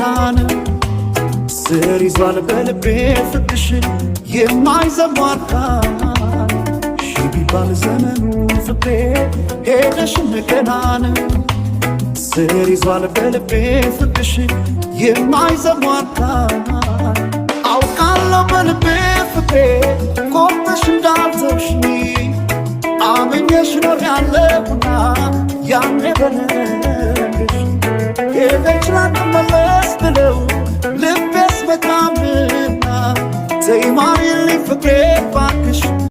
ገናን ስር ይዟል በልቤ ፍቅርሽ የማይዘሟርካ ሺ ቢባል ዘመኑ ፍቅሬ ሄደሽም ገናን ስር ይዟል በልቤ ፍቅርሽ የማይዘሟርካ አውቃለሁ በልቤ ፍቅሬ ቆርጠሽ እንዳልተውሽኝ አምኜሽ ኖሬያለሁና ያኔ በልብሽ ሄደች ላትመለስ ብለው ልቤስ በጣምና ተይ ማሪልኝ ፍቅሬ እባክሽ